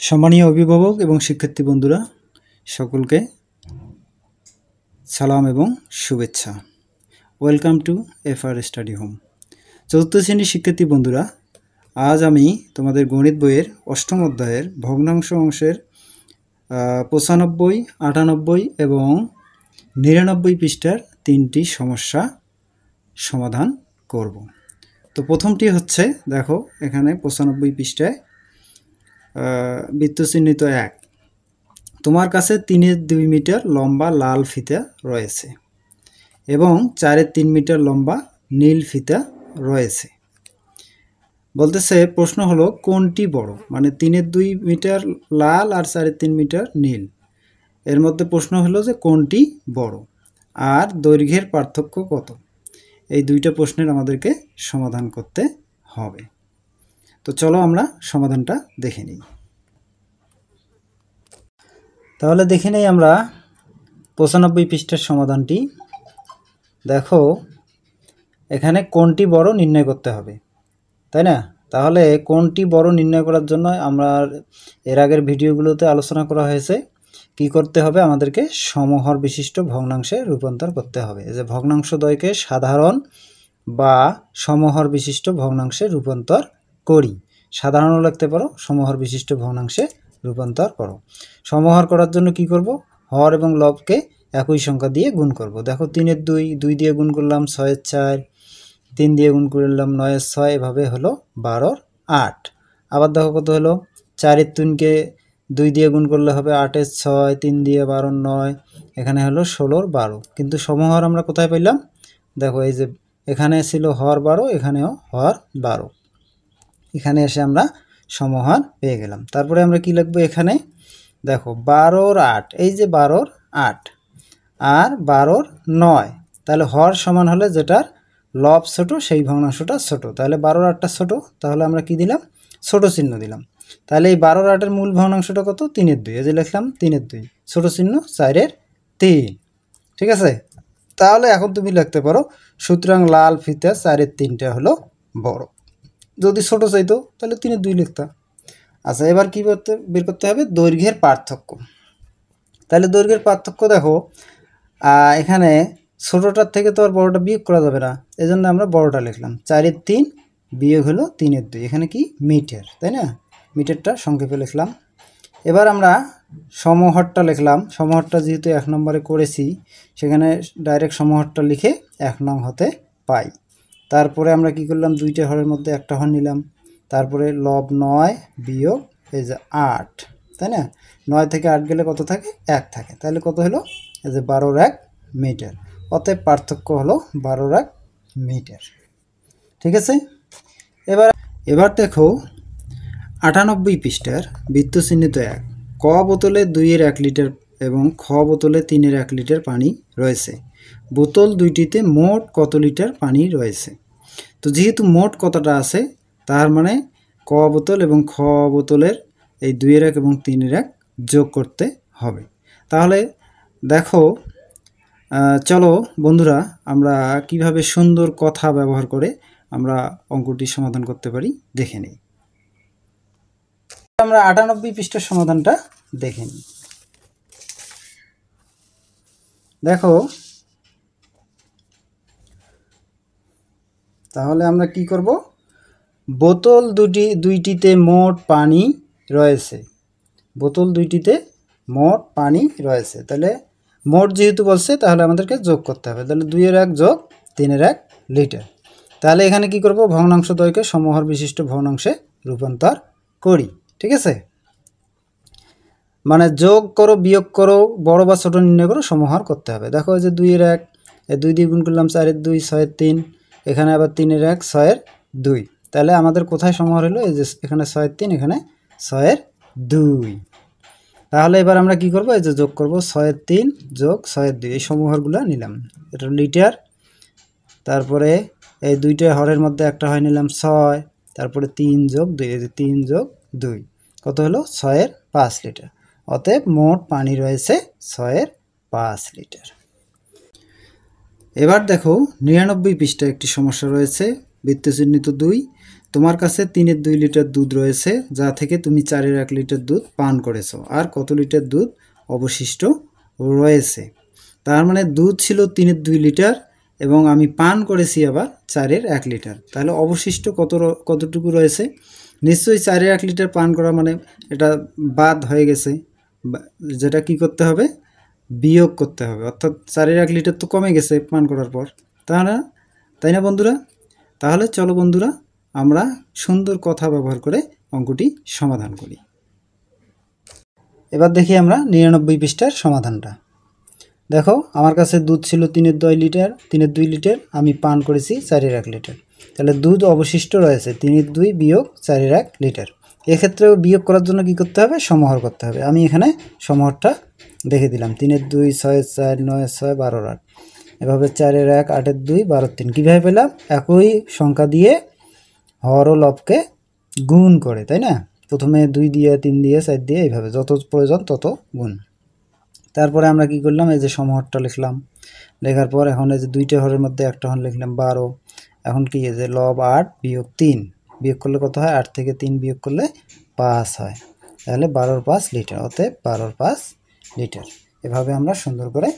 সম্মানীয় অভিভাবক এবং শিক্ষার্থী বন্ধুরা সকলকে সালাম এবং শুভেচ্ছা। Welcome to FR study home. চতুর্থ শ্রেণীর শিক্ষার্থী বন্ধুরা, আজ আমি তোমাদের গণিত বইয়ের অষ্টম অধ্যায়ের ভগ্নাংশ অংশের 95, 98 এবং 99 পৃষ্ঠার তিনটি সমস্যা সমাধান করব। তো প্রথমটি হচ্ছে, দেখো এখানে 95 পৃষ্ঠায় বৃত্ত চিহ্নিত 1, তোমার কাছে 3.2 মিটার লম্বা লাল ফিতা রয়েছে এবং 4.3 মিটার লম্বা নীল ফিতা রয়েছে। বলতেছে প্রশ্ন হলো কোনটি বড়, মানে 3.2 মিটার লাল আর 4.3 মিটার নীল, এর মধ্যে প্রশ্ন হলো যে কোনটি বড় আর দৈর্ঘ্যের পার্থক্য কত। এই দুইটা প্রশ্নের আমাদেরকে সমাধান করতে হবে। তো চলো আমরা সমাধানটা দেখে নিই। তাহলে দেখে নেই আমরা 95 পৃষ্ঠার সমাধানটি। দেখো এখানে কোনটি বড় নির্ণয় করতে হবে, তাই না? তাহলে কোনটি বড় নির্ণয় করার জন্য আমরা এর আগের ভিডিওগুলোতে আলোচনা করা হয়েছে কি করতে হবে, আমাদেরকে সমহর বিশিষ্ট ভগ্নাংশে রূপান্তর করতে হবে। যে ভগ্নাংশদ্বয়কে সাধারণ বা সমহর বিশিষ্ট ভগ্নাংশে রূপান্তর করি। সাধারণও লিখতে পারো, সমহর বিশিষ্ট ভগ্নাংশে রূপান্তর করো। সমহর করার জন্য কি করব, হর এবং লবকে একই সংখ্যা দিয়ে গুণ করব। দেখো 3.2, 2 দিয়ে গুণ করলাম 6/4, 3 দিয়ে গুণ করলাম 9/6, এভাবে হলো 12/8। আবার দেখো কত হলো, 4/3কে 2 দিয়ে গুণ করলে হবে 8/6, 3 দিয়ে 12/9, এখানে হলো 16/12। কিন্তু সমহর আমরা কোথায় পেলাম, দেখো এই যে এখানে ছিল হর 12, এখানেও হর 12, এখানে এসে আমরা সমহর পেয়ে গেলাম। তারপরে আমরা কি লিখবো, এখানে দেখো 12/8, এই যে 12/8 আর 12/9, তাহলে হর সমান হলে যেটার লব ছোট সেই ভগ্নাংশটা ছোট, তাহলে 12/8টা ছোট, তাহলে আমরা কি দিলাম, ছোট চিহ্ন দিলাম। তাহলে এই 12/8-এর মূল ভগ্নাংশটা কত, 3/2, এই যে লিখলাম 3/2, ছোট চিহ্ন 4/3, ঠিক আছে। তাহলে এখন তুমি লিখতে পারো, সুতরাং লাল ফিতা 4/3টা হলো বড়। যদি ছোট চাইতো তাহলে 3/2 লিখতা। আচ্ছা, এবার কি বের করতে হবে, দৈর্ঘ্যের পার্থক্য। তাহলে দৈর্ঘ্যের পার্থক্য দেখো, এখানে ছোটোটার থেকে তো আর বড়টা বিয়োগ করা যাবে না, এজন্য আমরা বড়টা লিখলাম। 4/3 বিয়োগ হলো 3/2, এখানে কি মিটার, তাই না? মিটারটা সংক্ষেপে লিখলাম। এবার আমরা সমহরটা লিখলাম। সমহরটা যেহেতু 1 নম্বরে করেছি, সেখানে ডাইরেক্ট সমহরটা লিখে 1 নং হতে পাই। তারপরে আমরা কি করলাম, 2টা হরের মধ্যে একটা হর নিলাম। তারপরে লব 9 বিয়োগ এই যে 8, তাই না? 9 থেকে 8 গেলে কত থাকে, 1 থাকে, তাহলে কত হলো, এই যে 12/1 মিটার। অতএব পার্থক্য হলো 12/1 মিটার, ঠিক আছে। এবার দেখো 98 পৃষ্ঠার বৃত্ত চিহ্নিত 1, ক বোতলে 2-1 লিটার এবং খ বোতলে 3-1 লিটার পানি রয়েছে। বোতল দুইটিতে মোট কত লিটার পানি রয়েছে? তো যেহেতু মোট কতটা আছে, তার মানে ক বোতল এবং খ বোতলের এই 2-1 এবং 3-1 যোগ করতে হবে। তাহলে দেখো, চলো বন্ধুরা, আমরা কিভাবে সুন্দর কথা ব্যবহার করে আমরা অঙ্কটি সমাধান করতে পারি দেখে নিই। আমরা 98 পৃষ্ঠার সমাধানটা দেখে নিই। দেখো তাহলে আমরা কি করব, বোতল দুইটিতে মোট পানি রয়েছে। বোতল দুইটিতে মোট পানি রয়েছে, তাহলে মোট যেহেতু বলছে তাহলে আমাদেরকে যোগ করতে হবে। তাহলে 2-1 যোগ 3-1 লিটার। তাহলে এখানে কি করব, ভগ্নাংশদ্বয়কে সমহর বিশিষ্ট ভগ্নাংশে রূপান্তর করি, ঠিক আছে। মানে যোগ করো, বিয়োগ করো, বড় বা ছোট নির্ণয় করো, সমহর করতে হবে। দেখো এই যে 2-1, 2 দিয়ে গুণ করলাম 4/2, 6/3, এখানে আবার 3-1, 6/2, তাহলে আমাদের কোথায় সমহর হলো, এই যে এখানে 6/3, এখানে 6/2। তাহলে এবার আমরা কি করব, এই যে যোগ করব, 6/3 যোগ 6/2, এই সমহরগুলো নিলাম। এটা লিটার, তারপরে এই 2টা হরের মধ্যে একটা হয় নিলাম 6, তারপরে 3 যোগ 2, এই যে 3 যোগ 2 কত হলো, 6/5 লিটার। অতএব মোট পানি রয়েছে 6/5 লিটার। এবার দেখো 99 পৃষ্ঠায় একটি সমস্যা রয়েছে, বৃত্তচিহ্নিত 2, তোমার কাছে 3/2 লিটার দুধ রয়েছে, যা থেকে তুমি 4/1 লিটার দুধ পান করেছো, আর কত লিটার দুধ অবশিষ্ট রয়েছে। তার মানে দুধ ছিল 3/2 লিটার এবং আমি পান করেছি আবার 4/1 লিটার। তাহলে অবশিষ্ট কতটুকু রয়েছে? নিশ্চয়ই 4/1 লিটার পান করা মানে এটা বাদ হয়ে গেছে, যেটা কি করতে হবে? বিয়োগ করতে হবে। অর্থাৎ 4/1 লিটার তো কমে গেছে পান করার পর, তাই না বন্ধুরা? তাহলে চলো বন্ধুরা, আমরা সুন্দর কথা ব্যবহার করে অঙ্কটি সমাধান করি। এবার দেখি আমরা 99 পৃষ্ঠার সমাধানটা। দেখো, আমার কাছে দুধ ছিল 3/2 লিটার, আমি পান করেছি 4/1 লিটার। তাহলে দুধ অবশিষ্ট রয়েছে 3/2 বিয়োগ 4/1 লিটার। এক্ষেত্রেও বিয়োগ করার জন্য কি করতে হবে? সমাহার করতে হবে। আমি এখানে সমাহারটা দেখে দিলাম। 3/2 6 4 9 6 12 8, এভাবে 4/1 8/2 12/3। কীভাবে পেলাম? একই সংখ্যা দিয়ে হর ও লবকে গুণ করে, তাই না? প্রথমে 2 দিয়ে 3 দিয়ে 4 দিয়ে এইভাবে যত প্রয়োজন তত গুণ। তারপরে আমরা কি করলাম? এই যে সমাহারটা লিখলাম। লেখার পর এখন এই যে 2টে হরের মধ্যে একটা হর লিখলাম 12। এখন কি, এই যে লব 8 বিয়োগ 3 বিয়োগ করলে কত হয়? 8 থেকে 3 বিয়োগ করলে 5 হয়। তাহলে 12/5 লিটার, অতএব 12/5 লিটার। এভাবে আমরা সুন্দর করে